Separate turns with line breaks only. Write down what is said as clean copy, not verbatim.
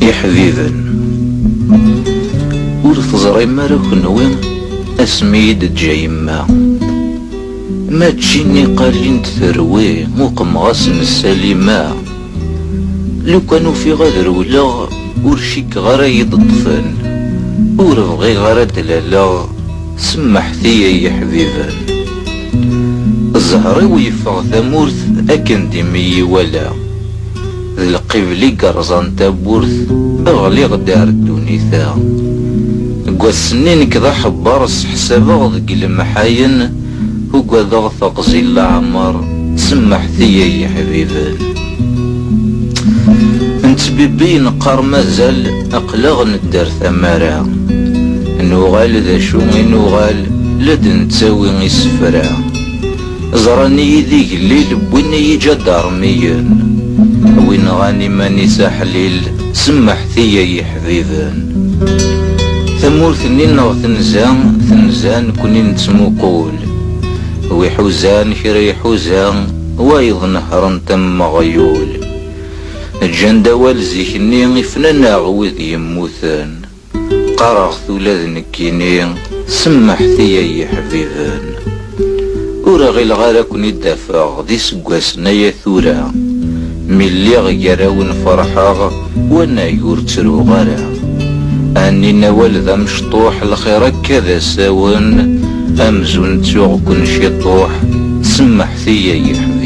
يا حبيبا ور تزريم راه كنوي اسميد تجايما ما تجيني قالين تثروي موقم غاسن السليمة لو كانوا في غدر ولا ورشيك غرا يضطفن وربغي غرا دلالا سمحتي يا حبيبا الزهري ويفغ ثمورث أكن ديمي ولا القبلي قرزان تابورث أغلي غدار الدونيثا قواسنين كذا حبارس حسابا ذك المحاين وقذا ثقزي العمر سمحتي يا حبيبا انت بيبي نقار مازال أقلغ ندار ثمارا نوغال ذا شو نوغال لد نتساوي السفرا زراني ذيك الليل بوين يجا دارميا وين غاني ماني ساحليل سمحتي يا حبيبا ثمورثني نغ ثنزان كوني نتسموقول ويحوزان كرا يحوزان وايض نهرا تم غيول الجندا والزيكني فنانا غوذ يموثان قرغت ولاد نكيني سمحتي يا حبيبان ورغي الغالا كوني دافع دي سقواسنا يا ثورا ملي غيراون فرحا وانا يورترو غرا اني نوال ذا مشطوح الخير كذا ساون امزون تشوغ كون شي طوح سمحتي يا حبيبان